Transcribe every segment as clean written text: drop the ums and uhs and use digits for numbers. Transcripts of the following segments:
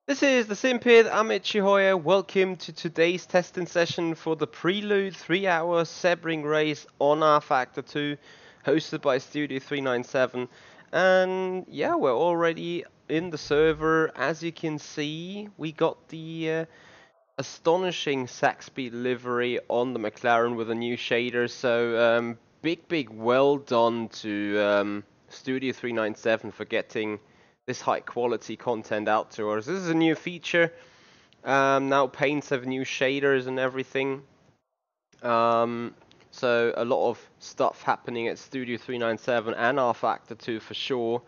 This is the Simpid. I'm Ichihoya. Welcome to today's testing session for the Prelude 3-hour Sebring race on rFactor 2, hosted by Studio 397. And yeah, we're already in the server. As you can see, we got the astonishing sack speed livery on the McLaren with a new shader. So big well done to Studio 397 for getting this high quality content out to us. This is a new feature. Now paints have new shaders and everything. So a lot of stuff happening at Studio 397 and rFactor 2 for sure.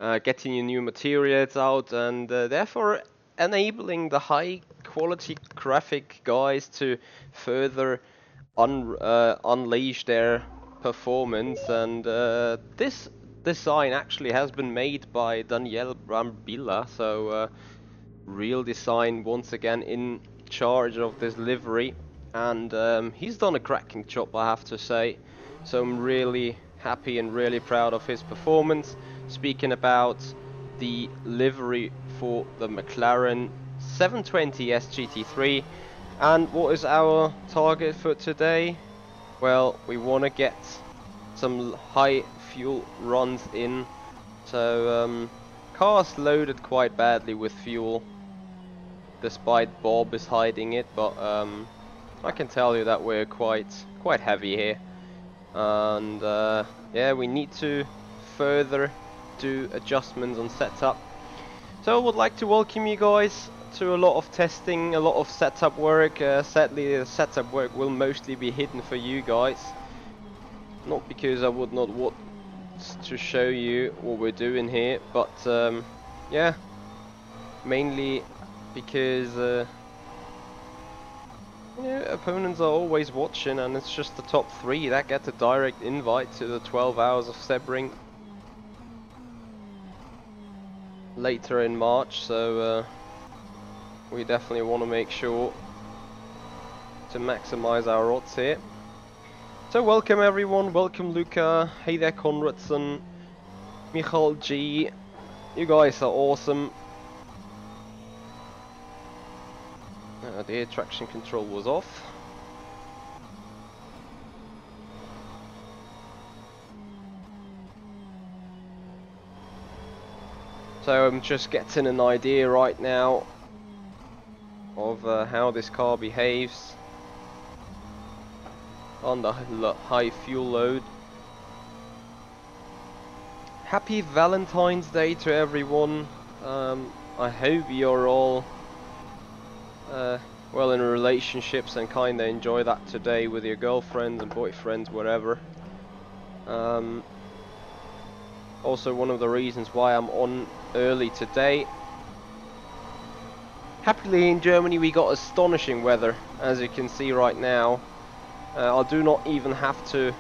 Getting your new materials out and therefore enabling the high quality graphic guys to further unleash their performance. And this design actually has been made by Daniel Brambilla, so real design once again in charge of this livery, and he's done a cracking job, I have to say. So I'm really happy and really proud of his performance. Speaking about the livery for the McLaren 720S GT3, and what is our target for today? Well, we want to get some high fuel runs in. So car's loaded quite badly with fuel, despite Bob is hiding it, but I can tell you that we're quite heavy here, and yeah, we need to further do adjustments on setup. So I would like to welcome you guys to a lot of testing, a lot of setup work. Sadly, the setup work will mostly be hidden for you guys, not because I would not want to show you what we're doing here, but yeah, mainly because opponents are always watching, and it's just the top 3 that get a direct invite to the 12 hours of Sebring later in March. So we definitely want to make sure to maximize our odds here. So welcome everyone, welcome Luca, hey there Konradson, Michal G, you guys are awesome. The air traction control was off. So I'm just getting an idea right now of how this car behaves on the high fuel load. Happy Valentine's Day to everyone. I hope you're all well in relationships and kinda enjoy that today with your girlfriends and boyfriends, whatever. Also one of the reasons why I'm on early today. Happily in Germany we got astonishing weather, as you can see right now. I do not even have to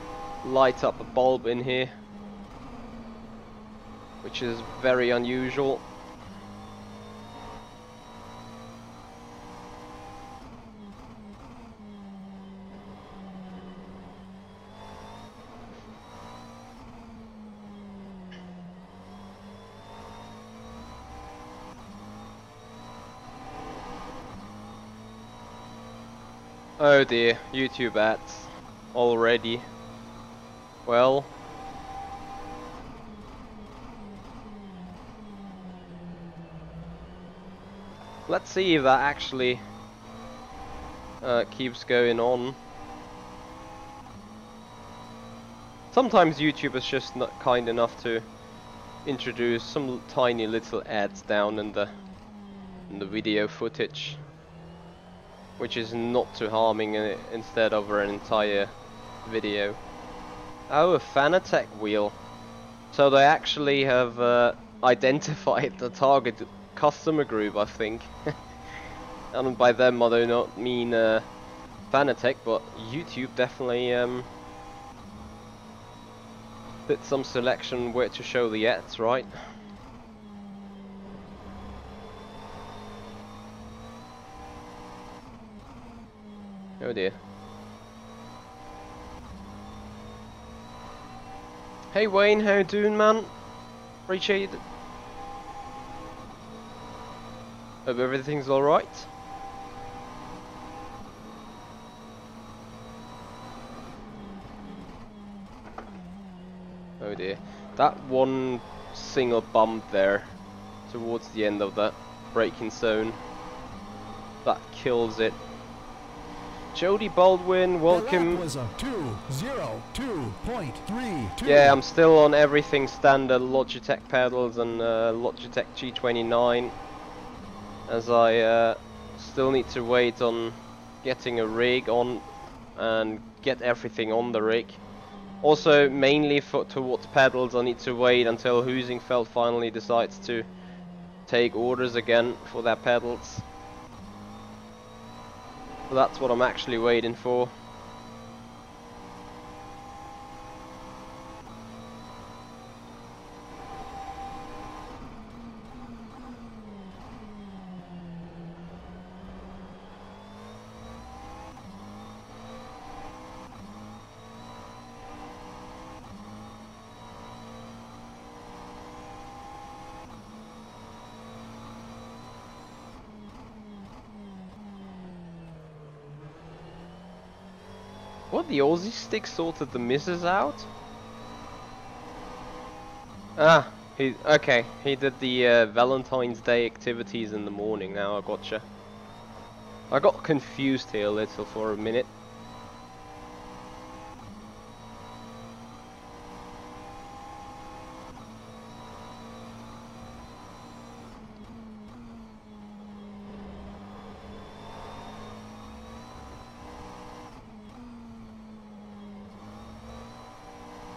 light up a bulb in here, which is very unusual. Oh dear, YouTube ads already. Well, let's see if that actually keeps going on. Sometimes YouTube is just not kind enough to introduce some tiny little ads down in the video footage, which is not too harming instead of an entire video. Oh, a Fanatec wheel. So they actually have identified the target customer group, I think. And by them I do not mean Fanatec, but YouTube definitely did some selection where to show the ads, right? Oh dear. Hey Wayne, how you doing, man? Appreciate it. Hope everything's alright. Oh dear. That one single bump there towards the end of that braking zone, that kills it. Jody Baldwin, welcome. That was a 2:02.32. Yeah, I'm still on everything standard Logitech pedals and Logitech G29, as I still need to wait on getting a rig on and get everything on the rig. Also, mainly towards pedals, I need to wait until Husingfeld finally decides to take orders again for their pedals. So that's what I'm actually waiting for. What, the Aussie stick sorted the misses out? Ah, he did the Valentine's Day activities in the morning. Now I gotcha. I got confused here a little for a minute.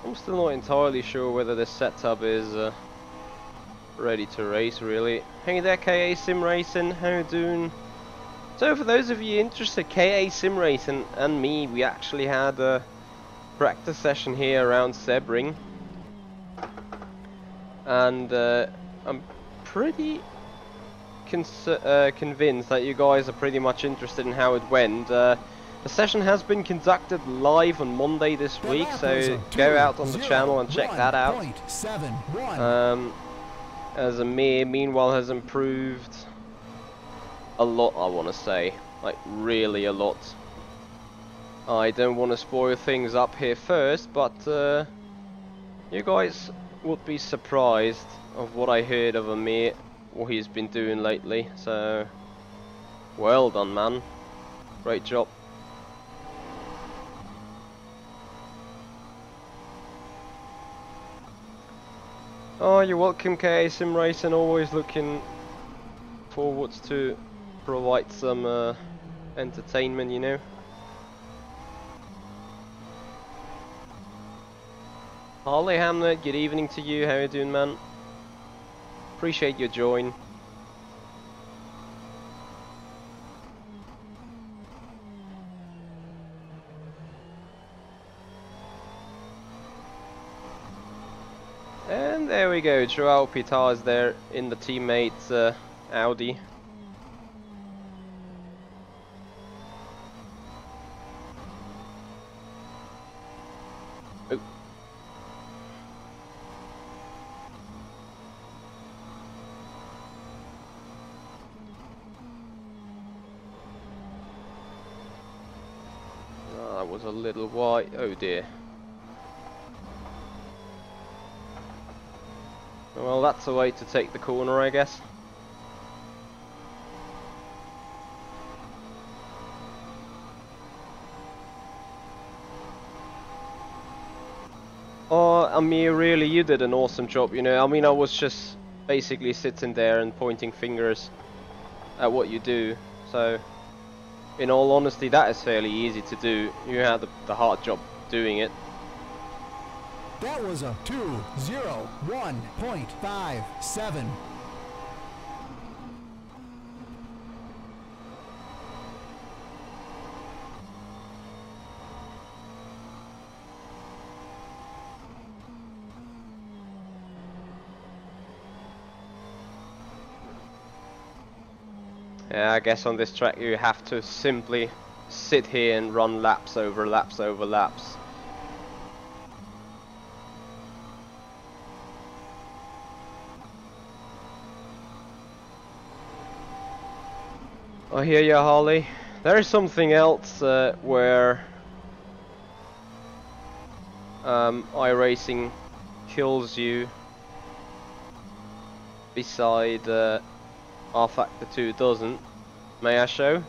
I'm still not entirely sure whether this setup is ready to race, really. Hey there, KA Simracing, how you doing? So for those of you interested, KA Simracing and me, we actually had a practice session here around Sebring. And I'm pretty convinced that you guys are pretty much interested in how it went. The session has been conducted live on Monday this week, so go out on the channel and check that out. As Amir, meanwhile, has improved a lot, I want to say. Like, really a lot. I don't want to spoil things up here first, but you guys would be surprised of what I heard of Amir, what he's been doing lately. So, well done, man. Great job. Oh, you're welcome, KA Simracing. Always looking forwards to provide some entertainment, you know. Harley Hamlet, good evening to you. How you doing, man? Appreciate your join. And there we go, Joao Pitar is there in the teammate's Audi. Oh. Oh, that was a little wide. Oh dear. Well, that's a way to take the corner, I guess. Oh, Amir, really, you did an awesome job, you know. I mean, I was just basically sitting there and pointing fingers at what you do. So, in all honesty, that is fairly easy to do. You had the hard job doing it. That was a 2:01.57. Yeah, I guess on this track you have to simply sit here and run laps over laps over laps. I hear ya, Harley. There is something else where iRacing kills you beside rFactor 2 doesn't. May I show?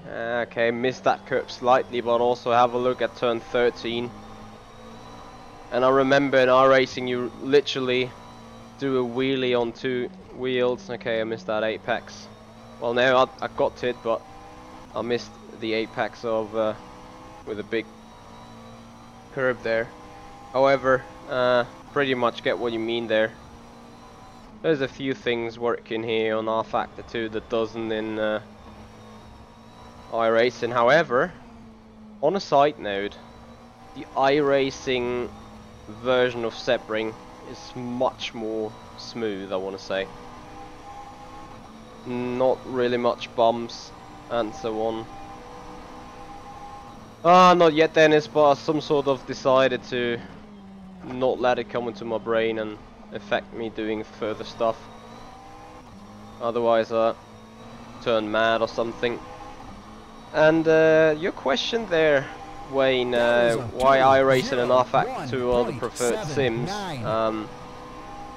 Okay, missed that curve slightly, but also have a look at turn 13. And I remember in iRacing you literally do a wheelie on 2 wheels. Okay, I missed that apex. Well, no, I got it, but I missed the apex of with a big curve there. However, pretty much get what you mean there. There's a few things working here on rFactor 2 that doesn't in iRacing. However, on a side note, the iRacing version of Sebring is much more smooth, I want to say. Not really much bumps and so on. Not yet, Dennis, but some sort of decided to not let it come into my brain and affect me doing further stuff. Otherwise I turn mad or something. And your question there, Wayne, why iRacing and rFactor 2 are the preferred sims,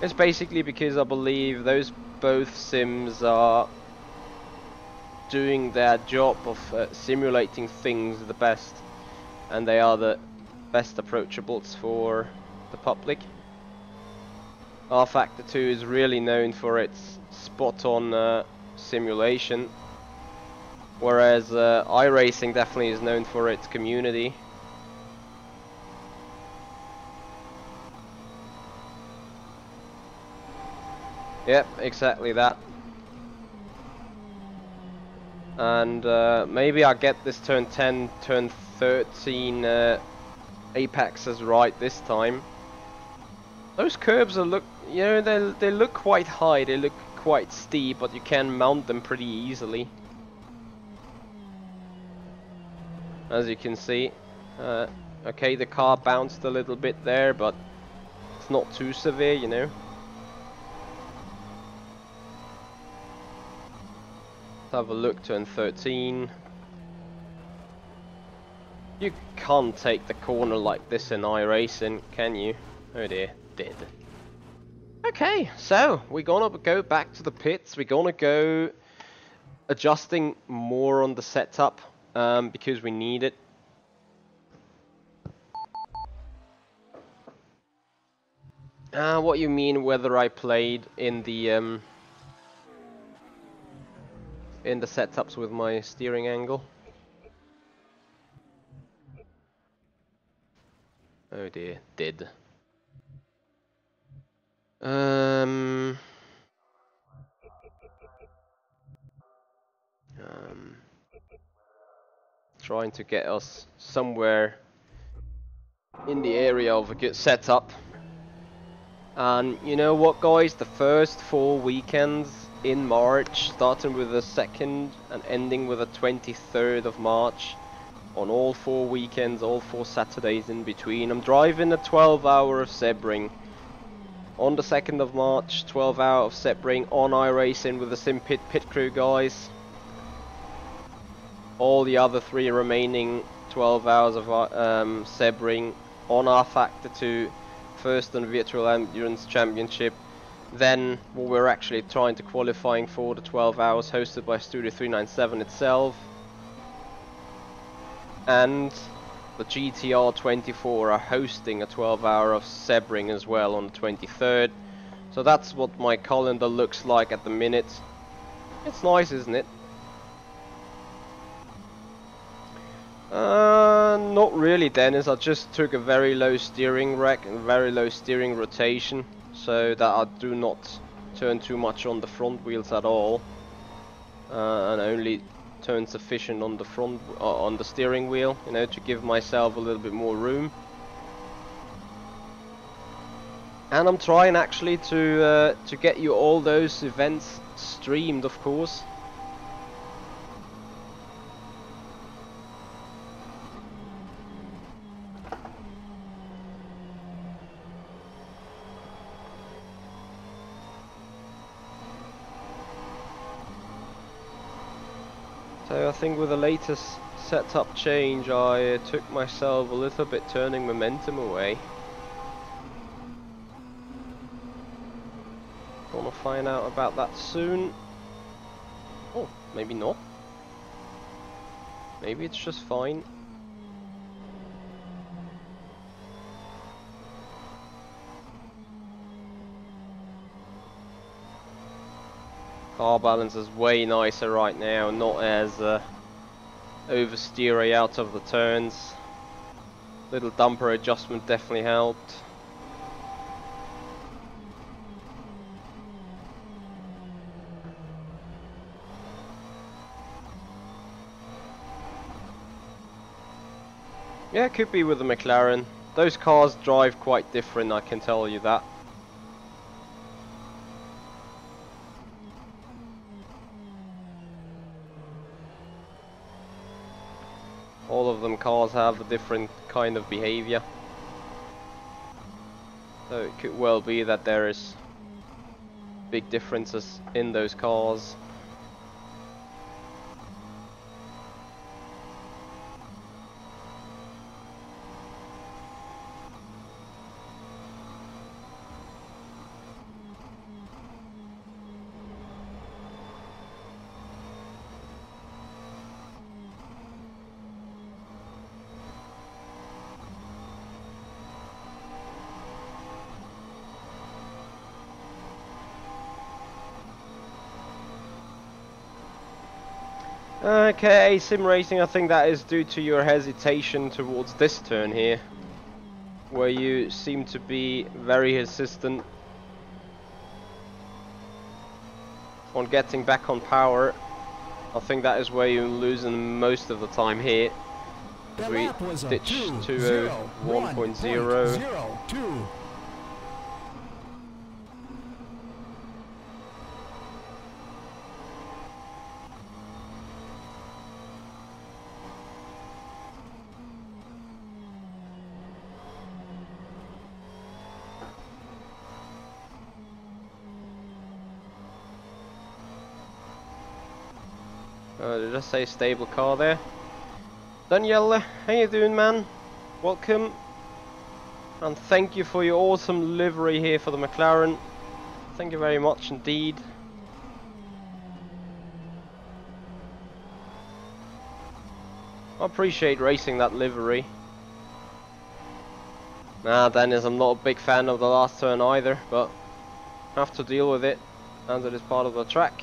it's basically because I believe those both sims are doing their job of simulating things the best, and they are the best approachables for the public. rFactor 2 is really known for its spot-on simulation, whereas iRacing definitely is known for its community. Yep, exactly that. And maybe I get this turn 10, turn 13 apexes right this time. Those curbs are you know, they look quite high, they look quite steep, but you can mount them pretty easily. As you can see. Okay, the car bounced a little bit there, but it's not too severe, you know. Let's have a look, turn 13. You can't take the corner like this in iRacing, can you? Oh dear, did. Okay, so we're gonna go back to the pits. We're gonna go adjusting more on the setup because we need it. What you mean whether I played in the setups with my steering angle? Oh dear, did. Trying to get us somewhere in the area of a good setup. And you know what, guys, the first 4 weekends in March, starting with the 2nd and ending with the 23rd of March, on all 4 weekends, all 4 Saturdays in between, I'm driving a 12-hour of Sebring. On the 2nd of March, 12-hour of Sebring on iRacing with the SimPit pit crew guys. All the other 3 remaining 12 hours of Sebring on rFactor 2, first on Virtual Endurance Championship. Then what we're actually trying to qualifying for, the 12 hours hosted by Studio 397 itself. And the GTR 24 are hosting a 12-hour of Sebring as well on the 23rd. So that's what my calendar looks like at the minute. It's nice, isn't it? Not really, Dennis. I just took a very low steering rack and very low steering rotation, so that I do not turn too much on the front wheels at all, and only turn sufficient on the front on the steering wheel, you know, to give myself a little bit more room. And I'm trying actually to get you all those events streamed, of course. So I think with the latest setup change I took myself a little bit turning momentum away. Gonna find out about that soon. Oh, maybe not. Maybe it's just fine. Car balance is way nicer right now, not as oversteery out of the turns. Little dumper adjustment definitely helped. Yeah, it could be with the McLaren. Those cars drive quite different, I can tell you that. All of them cars have a different kind of behavior. So it could well be that there is big differences in those cars. Okay, Simracing, I think that is due to your hesitation towards this turn here, where you seem to be very hesitant on getting back on power. I think that is where you're losing most of the time here. That We lap was a ditched to 1.0. 1.02. Did I say stable car there? Danielle, how you doing, man? Welcome. And thank you for your awesome livery here for the McLaren. Thank you very much indeed. I appreciate racing that livery. Nah, Dennis, I'm not a big fan of the last turn either, but have to deal with it, as it is part of the track.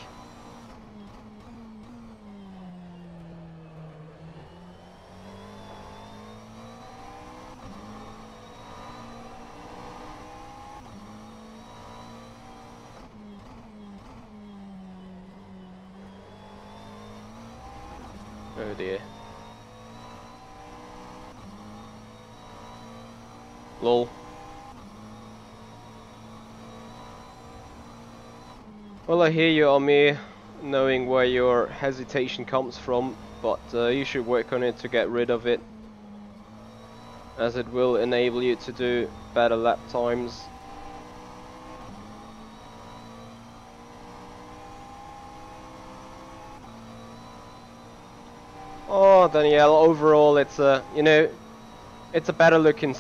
Oh dear. Lol. Well, I hear you, Amir, knowing where your hesitation comes from, but you should work on it to get rid of it, as it will enable you to do better lap times. Oh, Danielle, overall it's a, you know, it's a better looking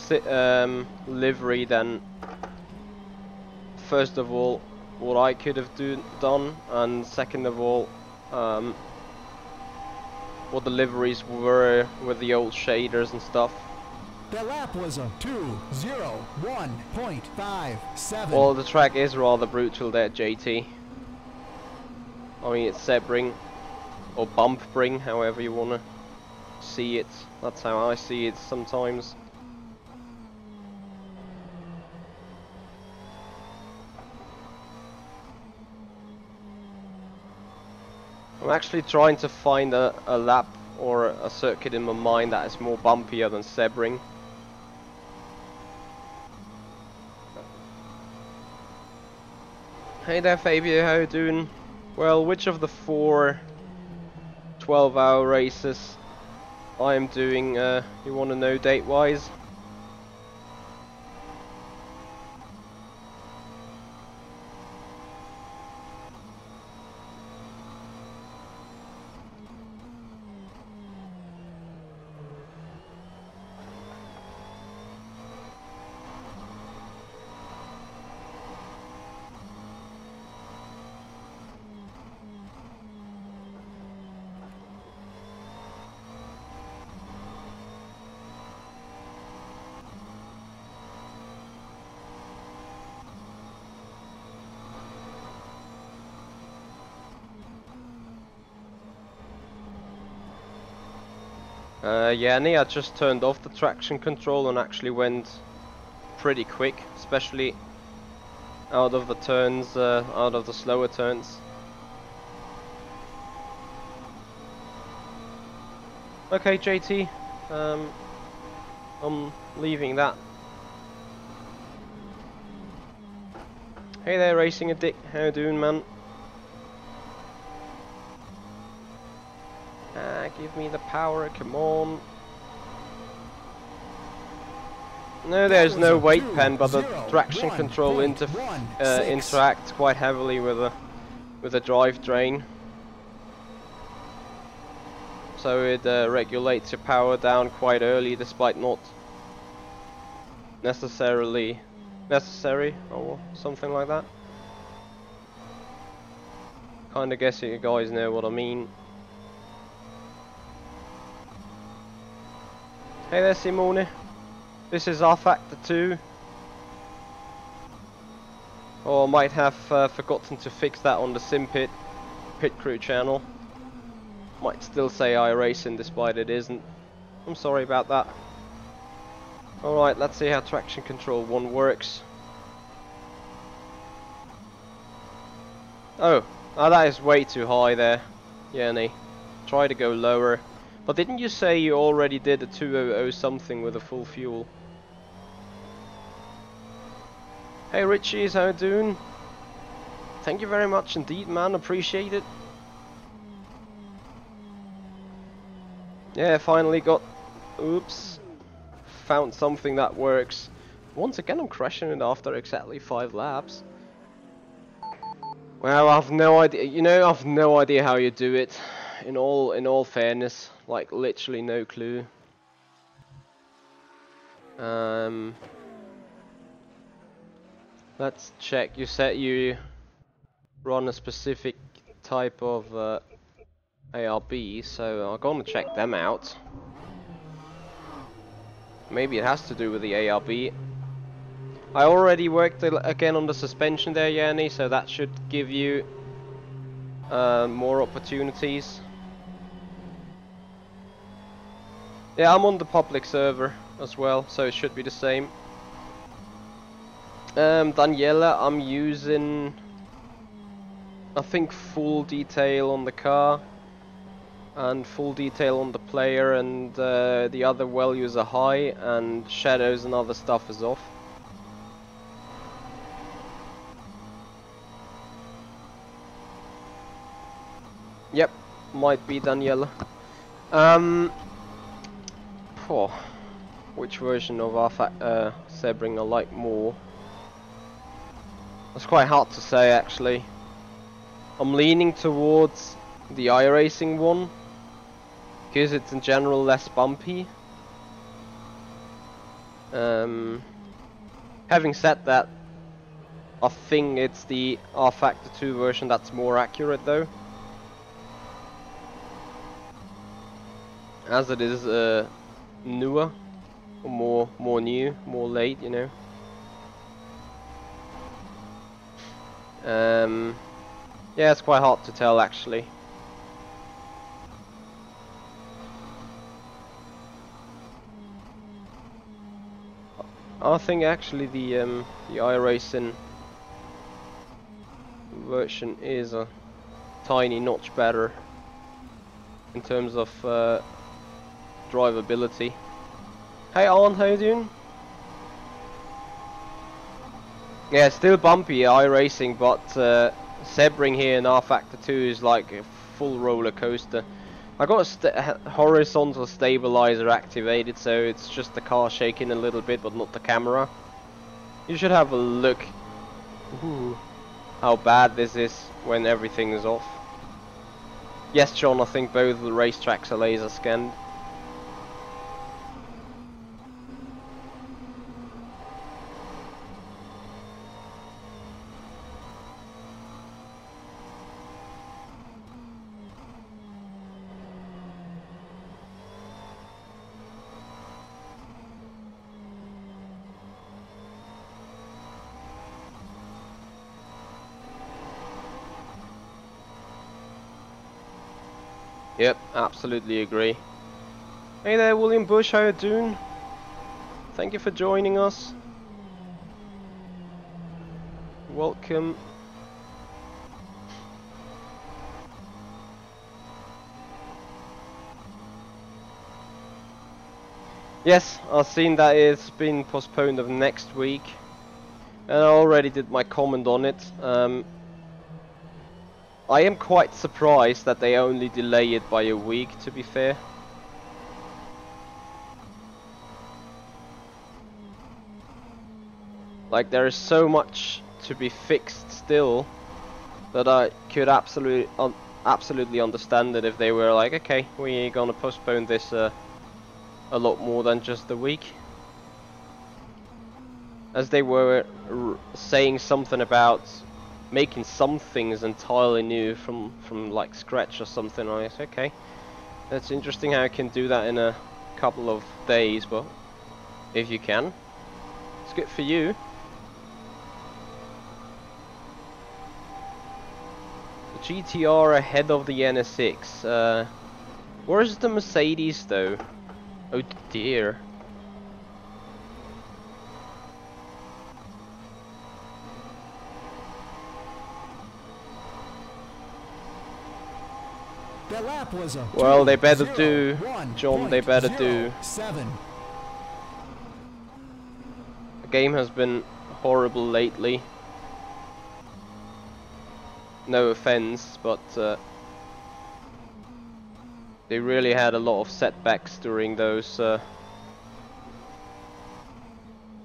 livery than, first of all, what I could have done, and second of all, what the liveries were with the old shaders and stuff. That lap was a 2:01.57. Well, the track is rather brutal there, JT. I mean, it's Sebring, or Bumpbring, however you want to see it. That's how I see it sometimes. I'm actually trying to find a lap or a circuit in my mind that is more bumpier than Sebring. Hey there, Fabio, how you doing? Well, which of the 4 12-hour races I am doing, you want to know date-wise? Yeah, I just turned off the traction control and actually went pretty quick, especially out of the turns, out of the slower turns. Okay, JT, I'm leaving that. Hey there, Racing a Dick, how you doing, man? Give me the power, come on. No, there's no weight pen, but the traction control interacts quite heavily with the drivetrain. So it regulates your power down quite early, despite not necessarily necessary or something like that. Kinda guess you guys know what I mean. Hey there, Simone. This is rFactor 2. Or I might have forgotten to fix that on the Pit Crew channel. Might still say iRacing despite it isn't. I'm sorry about that. Alright, let's see how traction control 1 works. Oh, that is way too high there, Yanni. Try to go lower. But didn't you say you already did a 200 something with a full fuel? Hey Richie's, how you doing? Thank you very much indeed, man, appreciate it. Yeah, finally got... Oops. Found something that works. Once again I'm crashing it after exactly 5 laps. Well, I've no idea, you know, I've no idea how you do it. In all fairness, like literally no clue. Let's check. You said you run a specific type of ARB, so I'm gonna check them out. Maybe it has to do with the ARB. I already worked again on the suspension there, Yanni, so that should give you more opportunities. Yeah, I'm on the public server as well, so it should be the same. Daniela, I'm using, I think, full detail on the car and full detail on the player, and the other values are high, and shadows and other stuff is off. Yep, might be Daniela. Which version of Sebring I like more? That's quite hard to say, actually. I'm leaning towards the iRacing one, because it's in general less bumpy. Having said that, I think it's the rFactor 2 version that's more accurate though. As it is newer, or more new, more late, you know. Yeah, it's quite hard to tell actually. I think actually the iRacing version is a tiny notch better in terms of drivability. Hey Arn, how you doing? Yeah, still bumpy iRacing, but Sebring here in rFactor 2 is like a full roller coaster. I got a horizontal stabilizer activated, so it's just the car shaking a little bit, but not the camera. You should have a look. Ooh, how bad this is when everything is off. Yes, John, I think both the racetracks are laser scanned. Yep, absolutely agree. Hey there, William Bush, how you doing? Thank you for joining us. Welcome. Yes, I've seen that it's been postponed of next week. And I already did my comment on it. I am quite surprised that they only delay it by a week, to be fair. Like, there is so much to be fixed still that I could absolutely understand it if they were like, okay, we're gonna postpone this a lot more than just a week. As they were saying something about making some things entirely new from like scratch or something. I guess, okay, that's interesting how you can do that in a couple of days, but if you can, it's good for you. The GTR ahead of the NSX. Where's the Mercedes though? Oh dear. The lap was a Well, they better 2, do, 0, John, they better do. 7. The game has been horrible lately. No offense, but they really had a lot of setbacks during those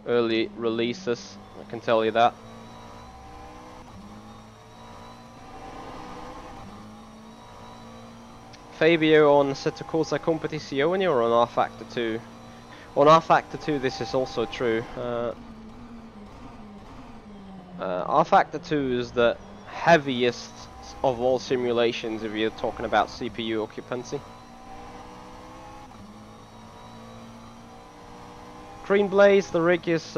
early releases, I can tell you that. Fabio on Seto Corsa Competizione or on rFactor 2? On rFactor 2 this is also true. rFactor 2 is the heaviest of all simulations if you're talking about CPU occupancy. Green Blaze, the rig is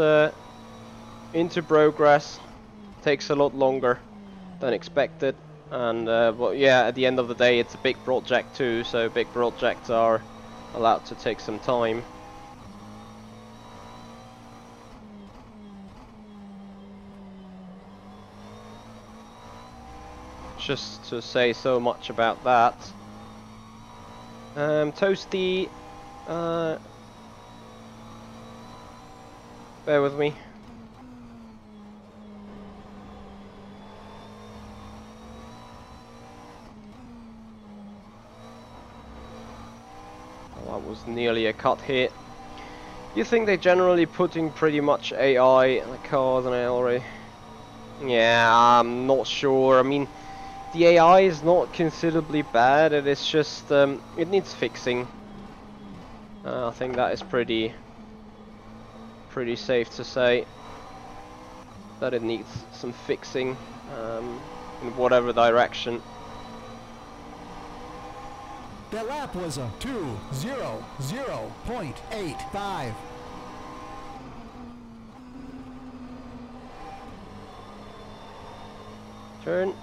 into progress. Takes a lot longer than expected. And but yeah, at the end of the day it's a big project too, so big projects are allowed to take some time. Just to say so much about that. Toasty, bear with me. That was nearly a cut here. You think they're generally putting pretty much AI in the cars and I already... Yeah, I'm not sure. I mean, the AI is not considerably bad, it is just, it needs fixing. I think that is pretty safe to say. That it needs some fixing, in whatever direction. The lap was a 2:00.85. Turn.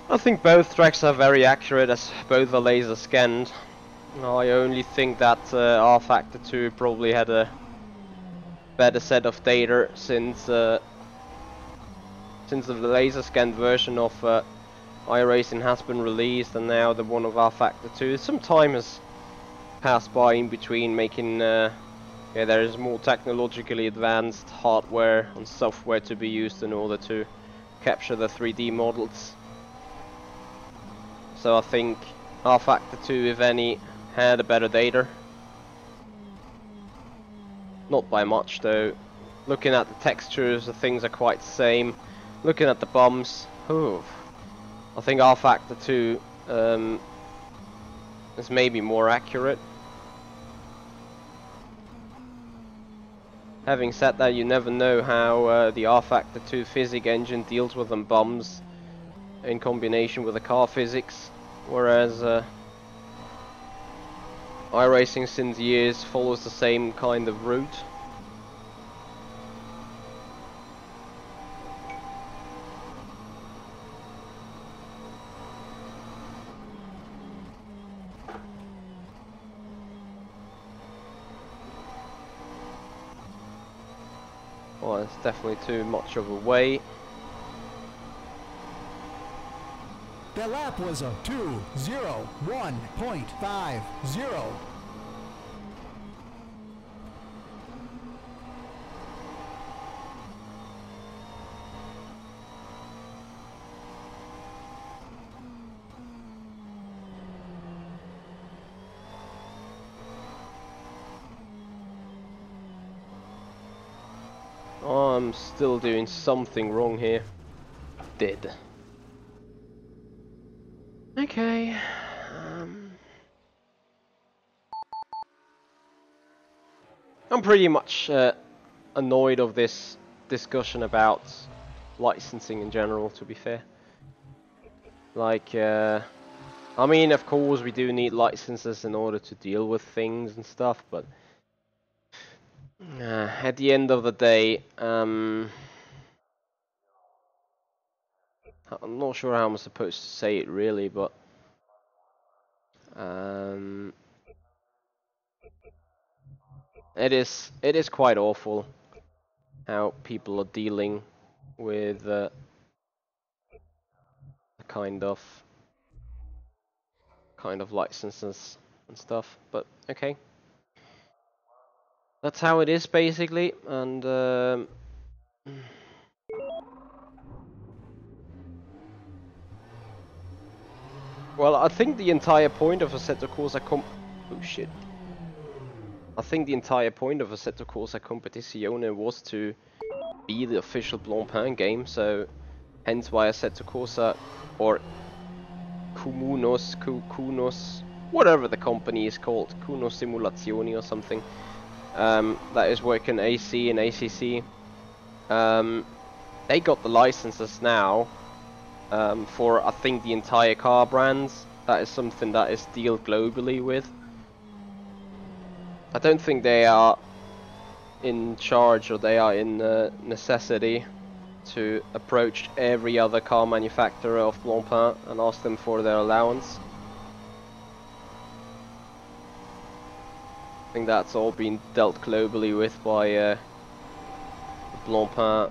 I think both tracks are very accurate as both are laser scanned. I only think that rFactor 2 probably had a better set of data since the laser scanned version of iRacing has been released, and now the one of rFactor 2. Some time has passed by in between, making yeah, there is more technologically advanced hardware and software to be used in order to capture the 3D models. So I think rFactor 2, if any, had a better data. Not by much though. Looking at the textures, the things are quite the same. Looking at the bumps, I think rFactor 2 is maybe more accurate. Having said that, you never know how the rFactor 2 physics engine deals with them bumps. in combination with the car physics, whereas iRacing since years follows the same kind of route. Well, it's definitely too much of a wait. The lap was a 2:01.50. I'm still doing something wrong here. Did. Okay. I'm pretty much annoyed of this discussion about licensing in general, to be fair. Like, I mean, of course we do need licenses in order to deal with things and stuff, but at the end of the day, I'm not sure how I'm supposed to say it really, but it is quite awful how people are dealing with the kind of licenses and stuff. But okay, that's how it is basically, and well, I think the entire point of Assetto Corsa I think the entire point of Assetto Corsa Competizione was to be the official Blancpain game, so hence why Assetto Corsa, or Kunos, whatever the company is called, Kuno Simulazioni or something, that is working AC and ACC. They got the licenses now for, I think, the entire car brands. That is something that is dealt globally with. I don't think they are in charge, or they are in necessity to approach every other car manufacturer of Blancpain and ask them for their allowance. I think that's all been dealt globally with by the Blancpain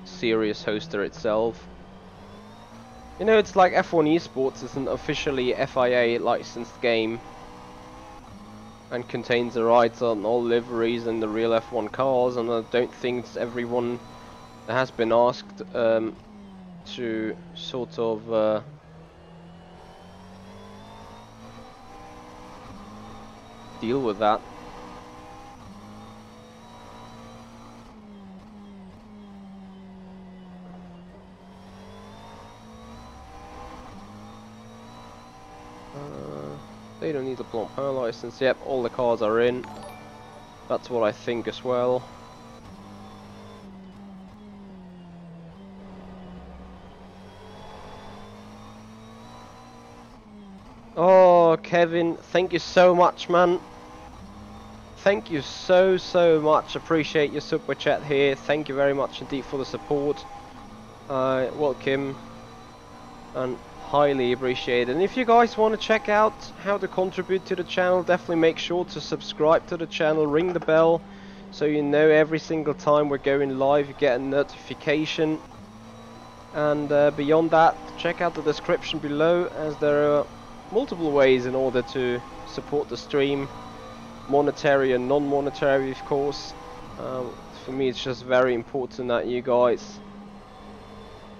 series hoster itself. You know, it's like F1 Esports is an officially FIA licensed game and contains the rights on all liveries and the real F1 cars, and I don't think it's everyone that has been asked to sort of deal with that. They don't need a Blancpain license. Yep, all the cars are in. That's what I think as well. Oh, Kevin, thank you so much, man. Thank you so much. Appreciate your super chat here. Thank you very much indeed for the support. Welcome and highly appreciated. And if you guys want to check out how to contribute to the channel, definitely make sure to subscribe to the channel, ring the bell, so you know every single time we're going live you get a notification. And beyond that, check out the description below, as there are multiple ways in order to support the stream, monetary and non-monetary, of course. For me it's just very important that you guys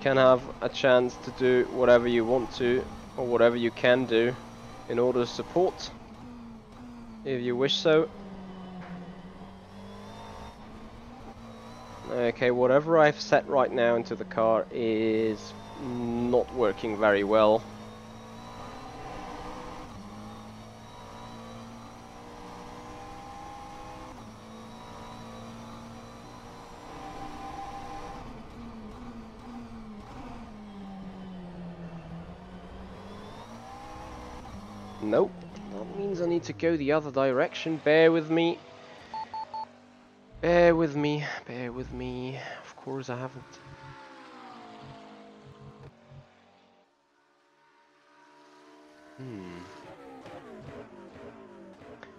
can have a chance to do whatever you want to, or whatever you can do in order to support, if you wish so. Okay, whatever I've set right now into the car is not working very well. Nope. That means I need to go the other direction. Bear with me. Bear with me. Bear with me. Of course I haven't.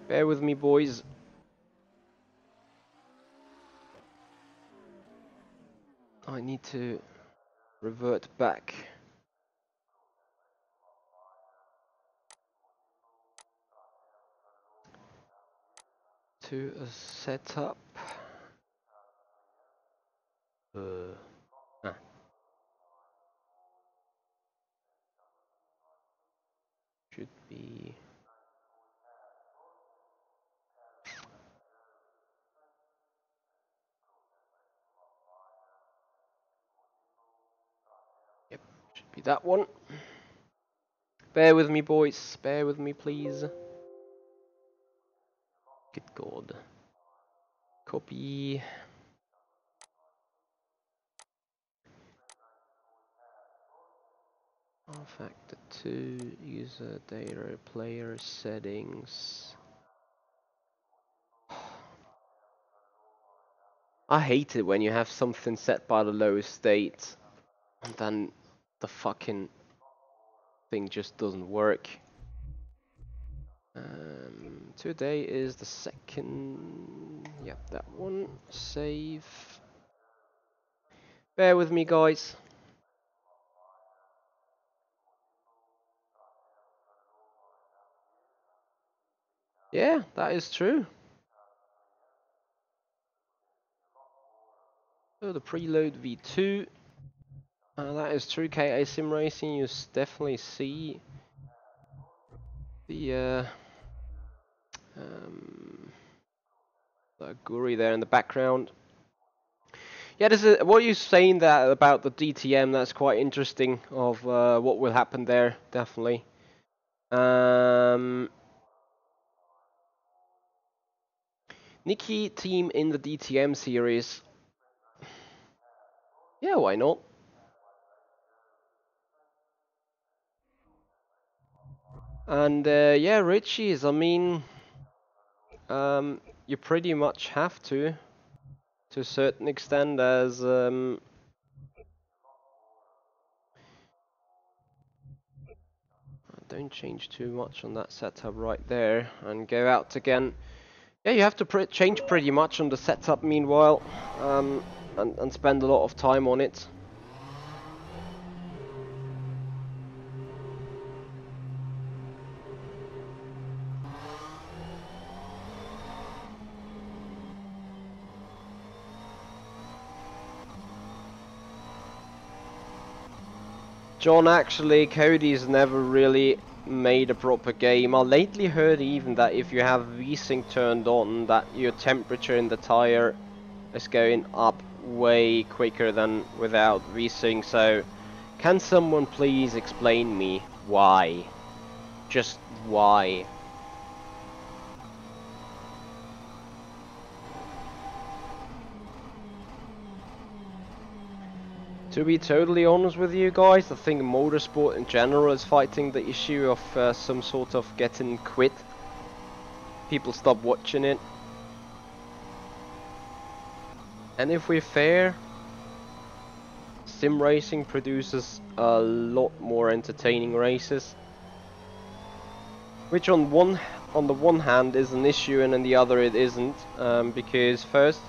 Bear with me, boys. I need to revert back to a setup. Should be. Yep, should be that one. Bear with me, boys. Bear with me, please. Good God. Copy. rFactor 2, user data, player settings. I hate it when you have something set by the lowest state and then the fucking thing just doesn't work. Today is the second. Yep, that one. Save. Bear with me, guys. Yeah, that is true. So the Prelude V2. That is true. KA Simracing. You definitely see the Guri there in the background. Yeah, this is what you're saying that about the DTM. That's quite interesting. Of what will happen there, definitely. Nikki team in the DTM series. Yeah, why not? And yeah, Richie's. I mean, you pretty much have to a certain extent, as don't change too much on that setup right there, and go out again. Yeah, you have to change pretty much on the setup meanwhile, and spend a lot of time on it. John, actually, Cody's never really made a proper game. I lately heard even that if you have V-Sync turned on, that your temperature in the tire is going up way quicker than without V-Sync. So, can someone please explain me why? Just why? To be totally honest with you guys, I think motorsport in general is fighting the issue of some sort of getting quit. People stop watching it. And if we're fair, sim racing produces a lot more entertaining races. Which on the one hand is an issue, and on the other it isn't. Because first,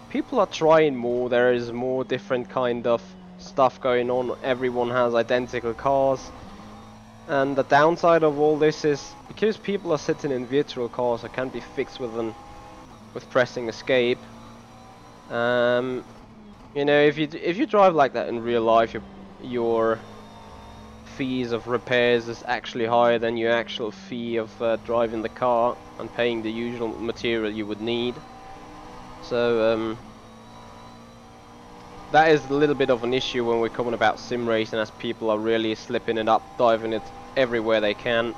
people are trying more, there is more different kind of stuff going on, everyone has identical cars, and the downside of all this is because people are sitting in virtual cars that can be fixed with pressing escape. You know, if you drive like that in real life, your fees of repairs is actually higher than your actual fee of driving the car and paying the usual material you would need. So that is a little bit of an issue when we're coming about sim racing, as people are really slipping it up, diving it everywhere they can.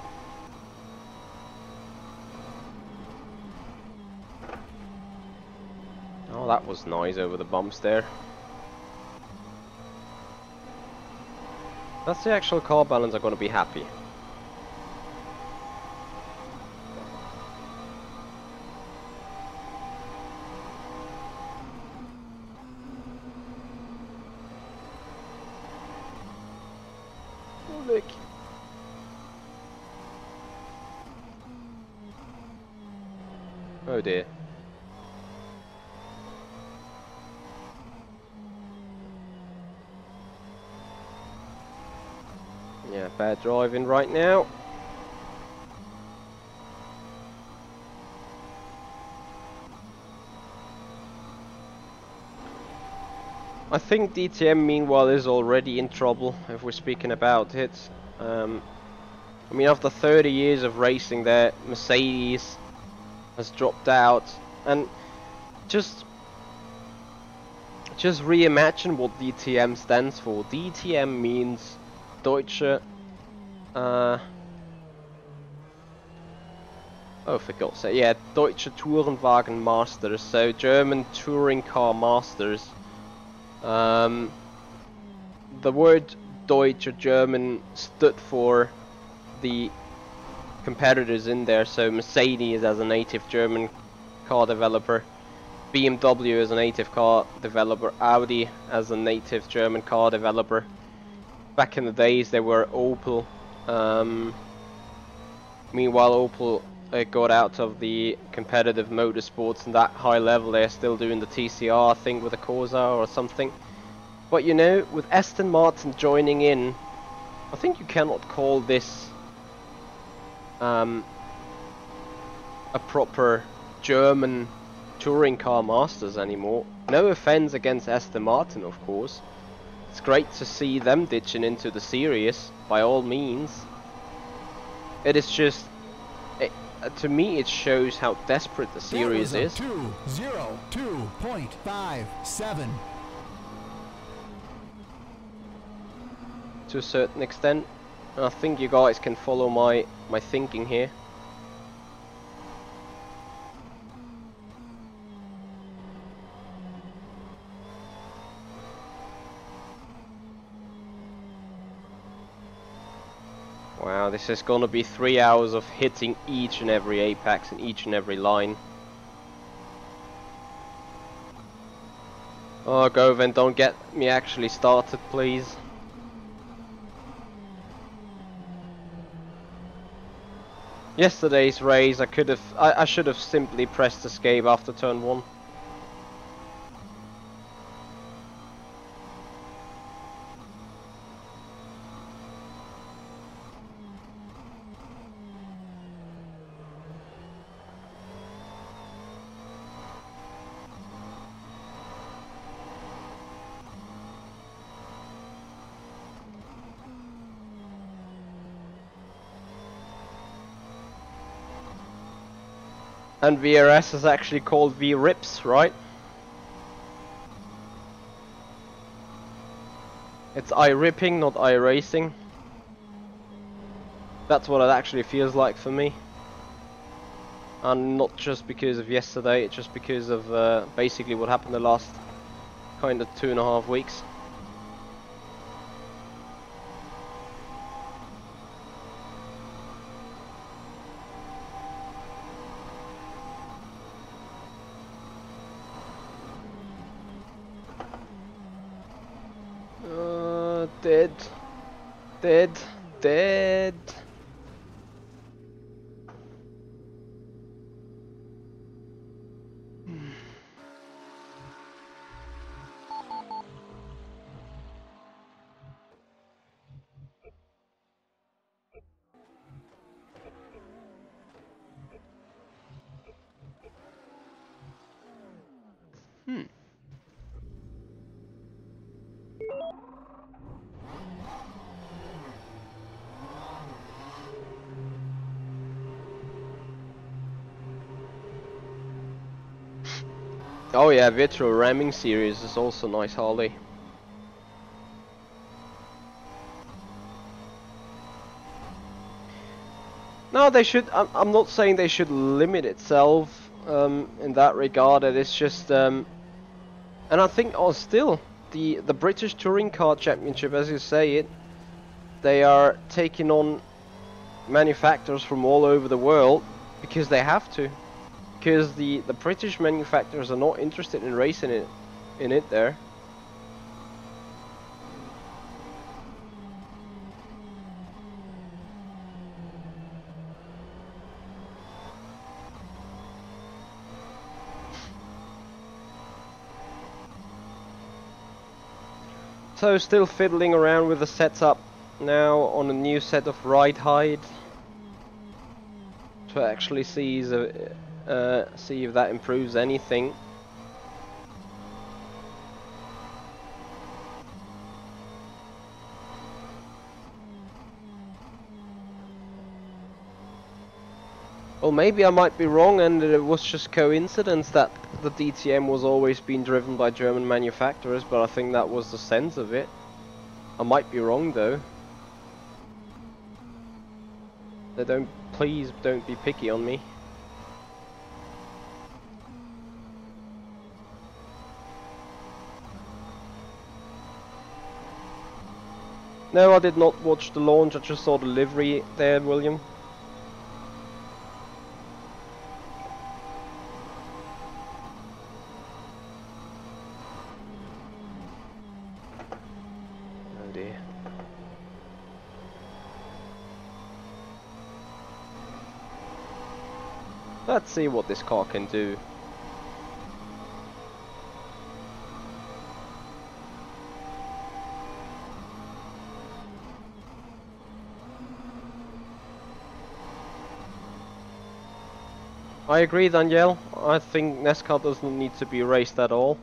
Oh, that was nice over the bumps there. That's the actual car balance are going to be happy. Oh dear. Yeah, bad driving right now. I think DTM meanwhile is already in trouble if we're speaking about it. I mean, after 30 years of racing there, Mercedes has dropped out, and just reimagine what DTM stands for. DTM means Deutsche, oh, for God's sake, yeah, Deutsche Tourenwagen Masters, so German touring car masters. The word Deutsch or German stood for the competitors in there, so Mercedes as a native German car developer, BMW as a native car developer, Audi as a native German car developer. Back in the days they were Opel. Meanwhile Opel got out of the competitive motorsports and that high level. They're still doing the TCR thing with the Corsa or something. But you know, with Aston Martin joining in, I think you cannot call this a proper German touring car masters anymore. No offense against Aston Martin, of course. It's great to see them ditching into the series, by all means. It is just, to me it shows how desperate the series is. 2:02.57. To a certain extent. And I think you guys can follow my thinking here. Wow, this is gonna be 3 hours of hitting each and every apex and each and every line. Oh, Govan, don't get me actually started, please. Yesterday's race, I should have simply pressed escape after turn 1. And VRS is actually called V-Rips, right? It's I-ripping, not I-racing. That's what it actually feels like for me. And not just because of yesterday, it's just because of basically what happened the last kind of 2.5 weeks. Dead. Oh yeah, virtual ramming series is also nice, Harley. No, they should. I'm not saying they should limit itself in that regard. It is just, and I think, still the British Touring Car Championship, as you say it, they are taking on manufacturers from all over the world because they have to. Because the British manufacturers are not interested in racing it there. So still fiddling around with the setup now on a new set of ride height to actually see if that improves anything. Well, maybe I might be wrong and it was just coincidence that the DTM was always being driven by German manufacturers, but I think that was the sense of it. I might be wrong though. Please don't be picky on me. No, I did not watch the launch, I just saw the livery there, William. Oh dear. Let's see what this car can do. I agree, Danielle. I think NASCAR doesn't need to be raced at all.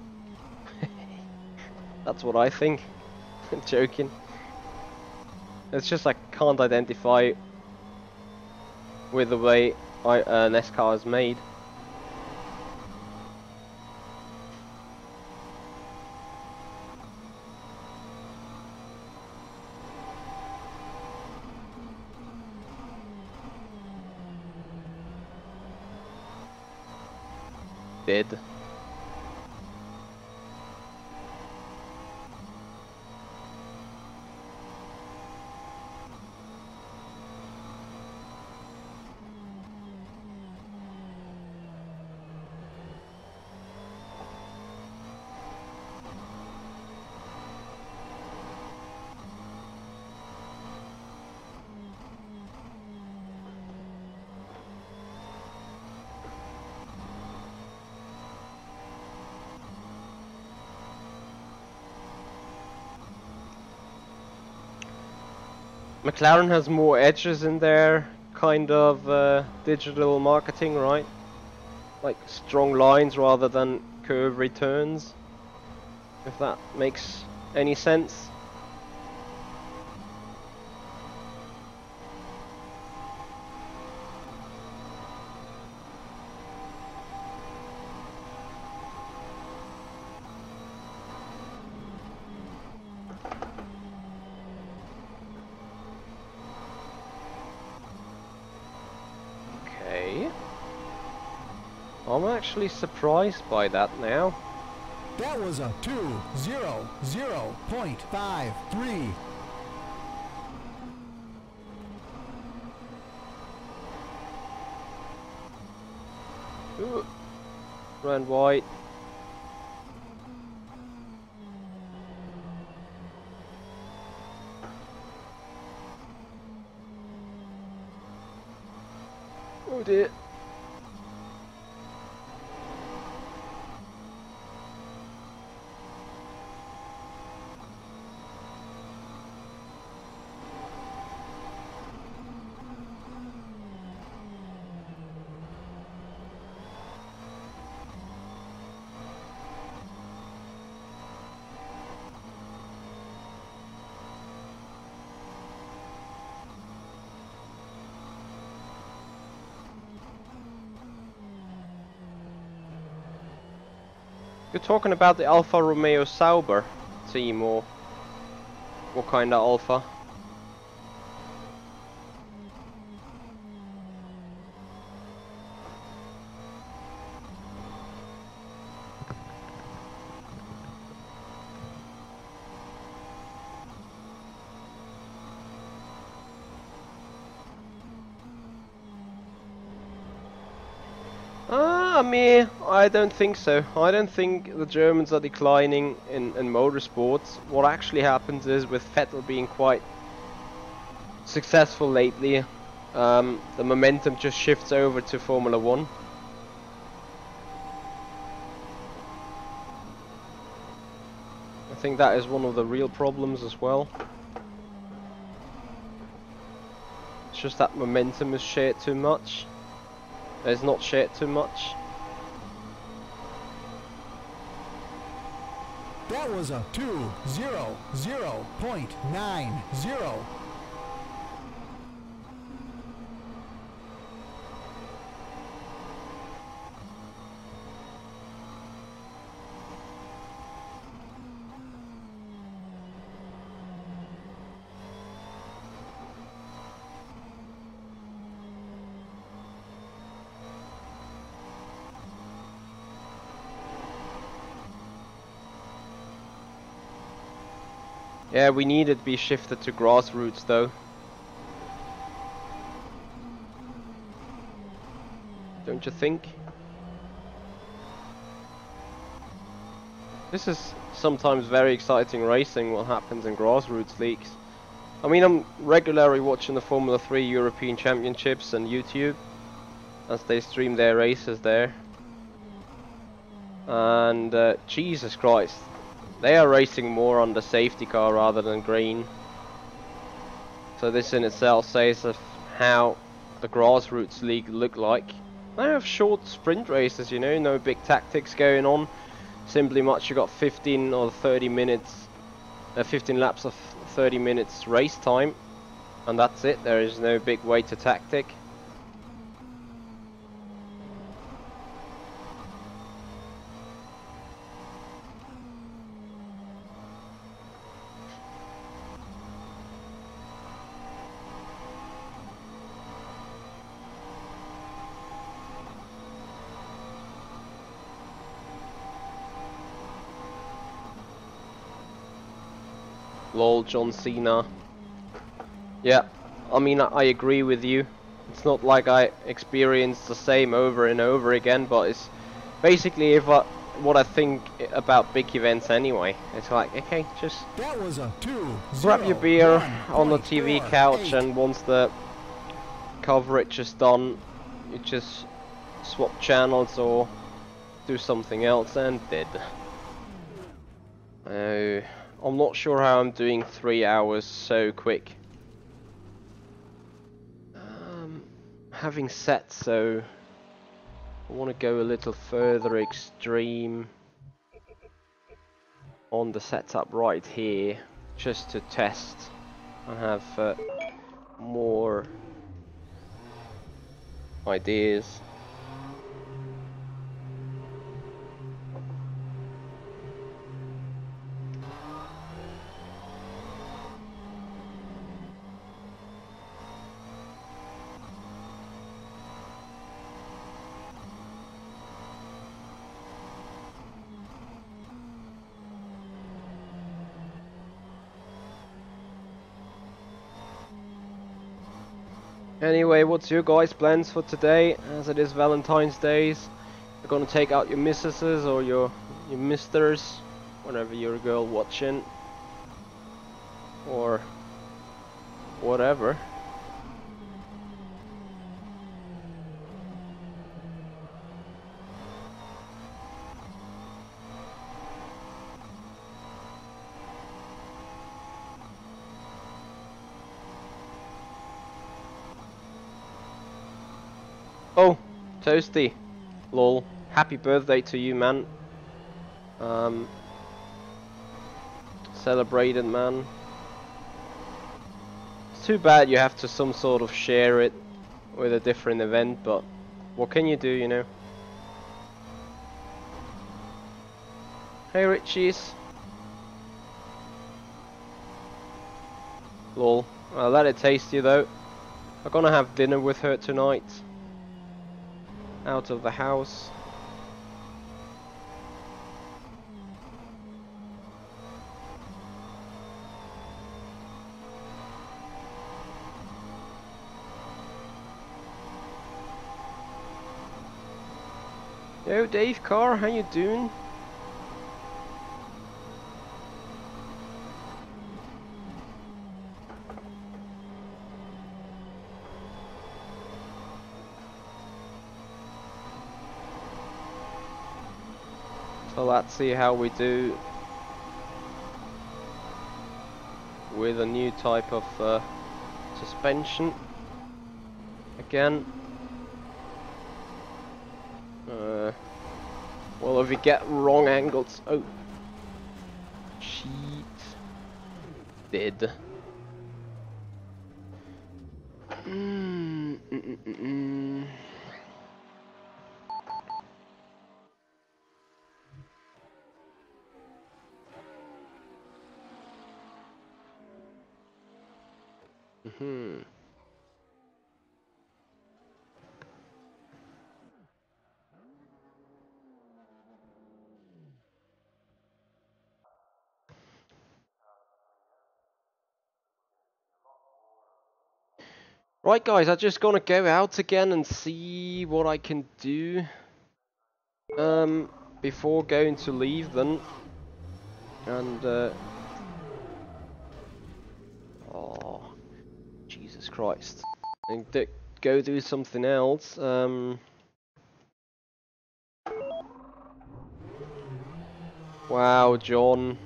That's what I think. Joking. It's just I can't identify with the way NASCAR is made. Did. McLaren has more edges in their kind of digital marketing, right? Like strong lines rather than curve returns, if that makes any sense. I'm actually surprised by that now. That was a 2:00.53. Ooh. Ran wide. Oh dear. You're talking about the Alfa Romeo Sauber team, or what kind of Alfa? I mean, I don't think so. I don't think the Germans are declining in motorsports. What actually happens is, with Vettel being quite successful lately, the momentum just shifts over to Formula 1. I think that is one of the real problems as well. It's just that momentum is shared too much. It's not shared too much. That was a 2:00.90. Yeah, we need it to be shifted to grassroots though. Don't you think? This is sometimes very exciting racing, what happens in grassroots leagues. I mean, I'm regularly watching the Formula 3 European Championships on YouTube as they stream their races there. And Jesus Christ, they are racing more on the safety car rather than green. So this in itself says of how the grassroots league look like. They have short sprint races, you know, no big tactics going on. Simply much, you got 15 or 30 minutes, 15 laps of 30 minutes race time, and that's it. There is no big way to tactic. Lol, John Cena. Yeah, I mean, I agree with you. It's not like I experienced the same over and over again, but it's basically what I think about big events anyway. It's like, okay, just That was a 2:00. grab your beer on the TV couch, and once the coverage is done, you just swap channels or do something else, and did. I'm not sure how I'm doing 3 hours so quick. Having said so, I want to go a little further extreme on the setup right here, just to test and have more ideas. Anyway, what's your guys' plans for today, as it is Valentine's Days? You're gonna take out your missuses or your misters, whenever you're a girl watching, or whatever. Oh, Toasty, lol, happy birthday to you, man. Celebrated, man. It's too bad you have to some sort of share it with a different event, but what can you do, you know? Hey, Richies. Lol, I'll let it taste you though. I'm gonna have dinner with her tonight. Out of the house. Yo, Dave Carr, how you doing? So let's see how we do with a new type of suspension again. Well, if we get wrong angles, oh, cheat, did. Right guys, I'm just gonna go out again and see what I can do before going to leave then. And oh, Jesus Christ. And go do something else. Wow, John.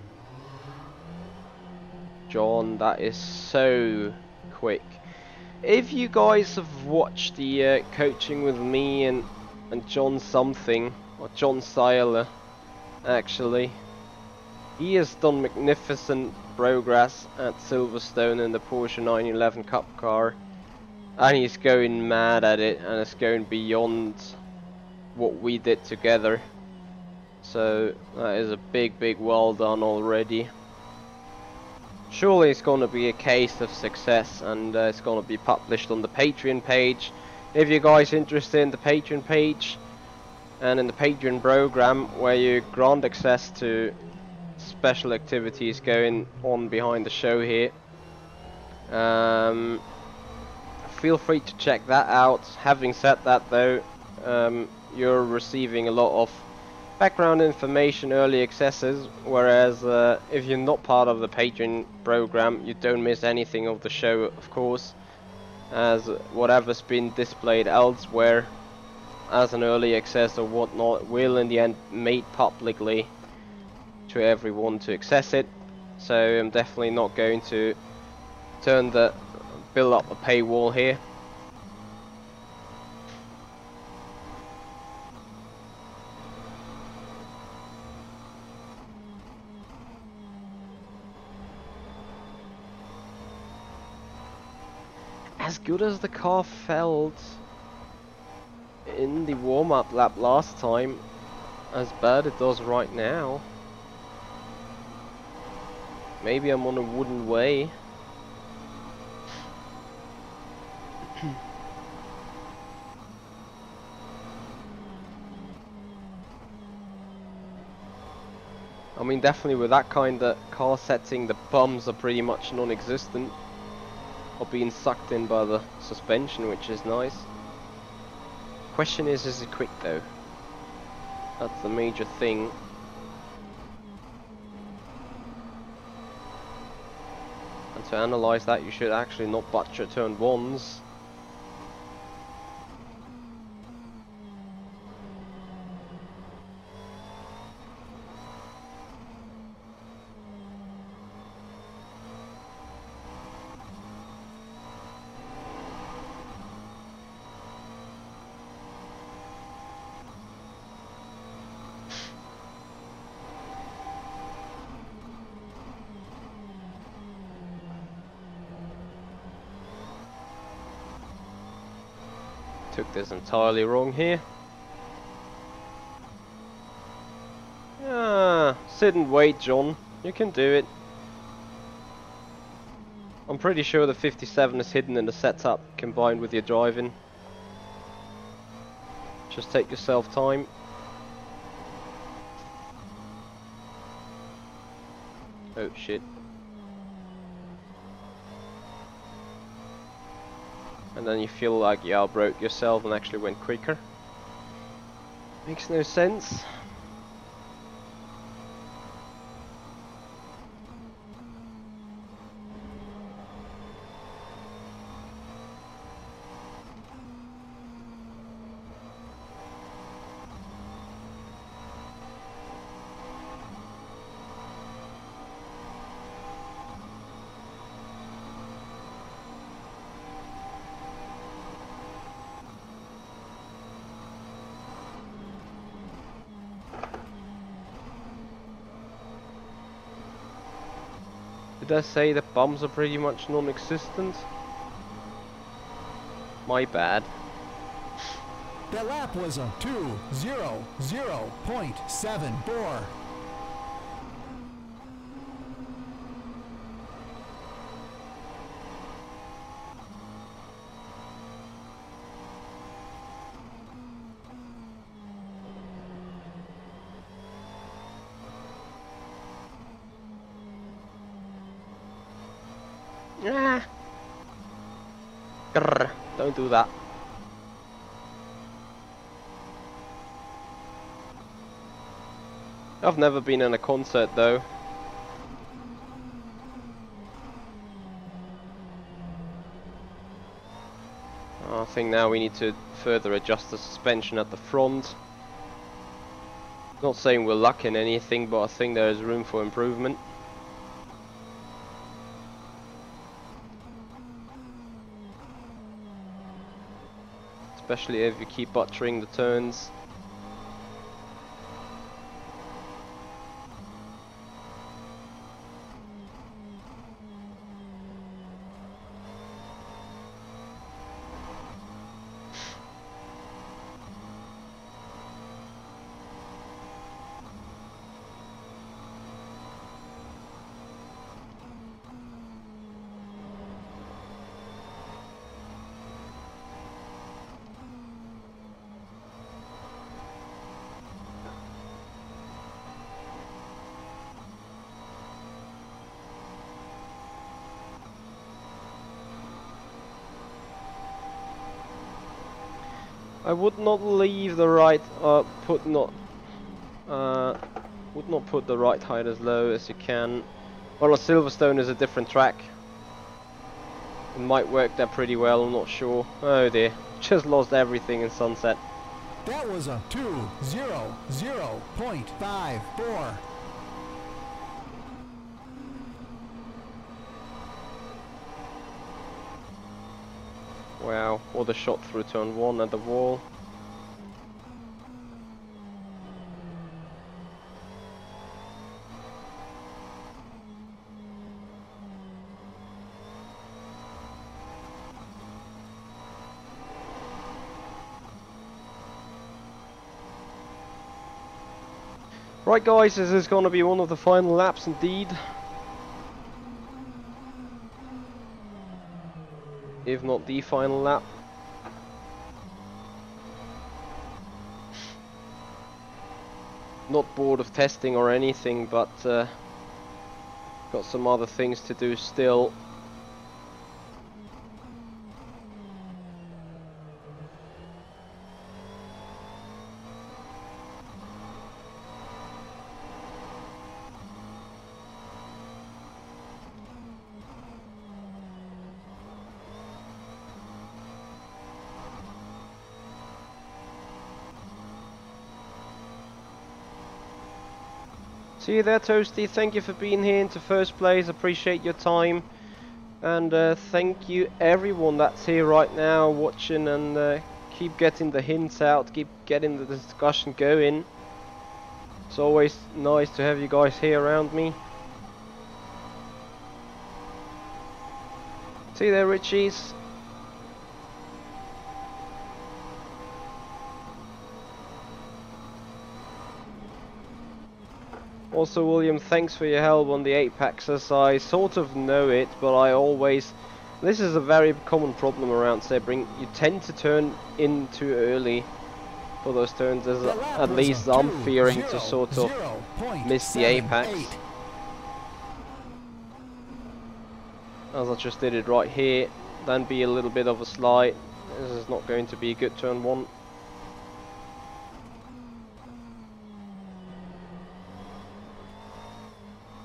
John, that is so quick. If you guys have watched the coaching with me and John something, or John Seiler, actually, he has done magnificent progress at Silverstone in the Porsche 911 Cup car, and he's going mad at it, and it's going beyond what we did together. So that is a big well done already. Surely it's going to be a case of success, and it's going to be published on the Patreon page. If you guys are interested in the Patreon page and in the Patreon program, where you grant access to special activities going on behind the show here, feel free to check that out. Having said that though, you're receiving a lot of background information, early accesses, whereas if you're not part of the Patreon program, you don't miss anything of the show, of course, as whatever's been displayed elsewhere as an early access or whatnot will in the end made publicly to everyone to access it. So I'm definitely not going to build up a paywall here. As good as the car felt in the warm-up lap last time, as bad it does right now. Maybe I'm on a wooden way. I mean, definitely with that kind of car setting, the bumps are pretty much non-existent, or being sucked in by the suspension, which is nice. Question is it quick though? That's the major thing. And to analyze that, you should actually not butcher turn ones. Took this entirely wrong here. Sit and wait, John. You can do it. I'm pretty sure the 57 is hidden in the setup combined with your driving. Just take yourself time. Oh shit. And then you feel like you outbroke yourself and actually went quicker. Makes no sense. Did I say the bumps are pretty much non-existent? My bad. The lap was a 2:00.74. Ah. Grr, don't do that. I've never been in a concert though. I think now we need to further adjust the suspension at the front. Not saying we're lacking anything, but I think there is room for improvement. Especially if you keep buttering the turns. I would not leave the right, would not put the right height as low as you can. Well, Silverstone is a different track. It might work there pretty well, I'm not sure. Oh dear, just lost everything in Sunset. That was a 2:00.54. Wow, what a shot through turn 1 at the wall. Right guys, this is going to be one of the final laps indeed. If not the final lap. Not bored of testing or anything, but got some other things to do still. See you there, Toasty. Thank you for being here into first place. Appreciate your time. And thank you everyone that's here right now watching, and keep getting the hints out, keep getting the discussion going. It's always nice to have you guys here around me. See you there, Richies. Also, William, thanks for your help on the Apex. I sort of know it, but I always... This is a very common problem around Sebring. You tend to turn in too early for those turns, as at least I'm fearing to sort of miss the Apex. As I just did it right here, then be a little bit of a slide. This is not going to be a good turn 1.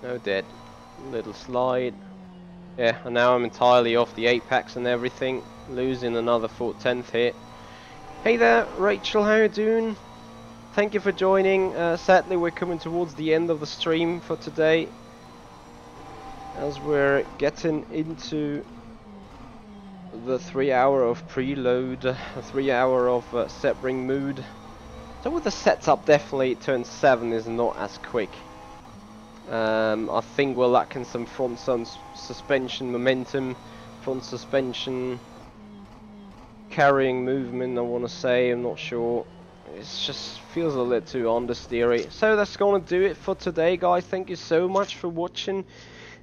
No dead. Little slide. Yeah, and now I'm entirely off the apex and everything. Losing another 4/10 here. Hey there, Rachel, how you doing? Thank you for joining. Sadly, we're coming towards the end of the stream for today, as we're getting into the 3 hour of preload, the 3 hour of Sebring mood. So with the setup, definitely turn 7 is not as quick. I think we're lacking some front suspension momentum, front suspension carrying movement, I want to say. I'm not sure. It just feels a little too understeery. So that's gonna do it for today, guys. Thank you so much for watching.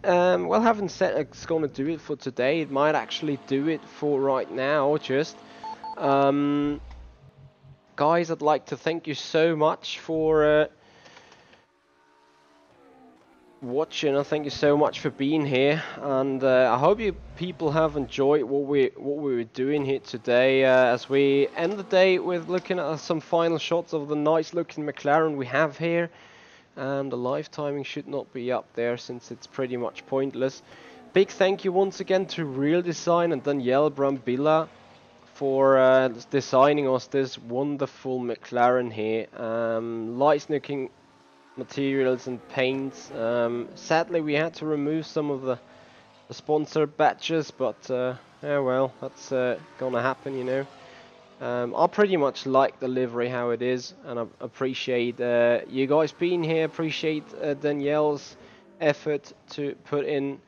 Well, having said it's gonna do it for today, it might actually do it for right now. Just guys, I'd like to thank you so much for watching. I thank you so much for being here, and I hope you people have enjoyed what we were doing here today. As we end the day with looking at some final shots of the nice looking McLaren we have here, and the live timing should not be up there since it's pretty much pointless. Big thank you once again to Real Design and Danielle Brambilla for designing us this wonderful McLaren here. Nice looking materials and paints. Sadly, we had to remove some of the sponsor badges, but yeah, well, that's gonna happen, you know. I pretty much like the livery how it is, and I appreciate you guys being here. Appreciate Danielle's effort to put in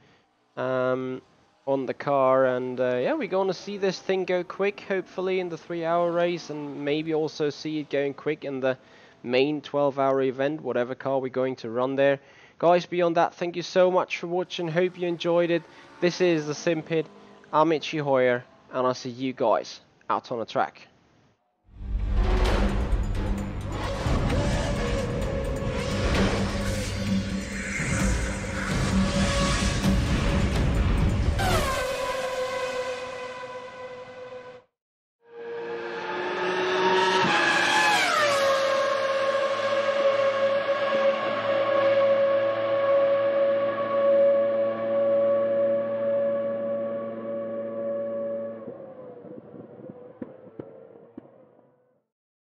on the car, and yeah, we're gonna see this thing go quick, hopefully in the 3-hour race, and maybe also see it going quick in the main 12-hour event, whatever car we're going to run there. Guys, beyond that, thank you so much for watching. Hope you enjoyed it. This is the Simpid. I'm Itchy Hoyer, and I'll see you guys out on the track.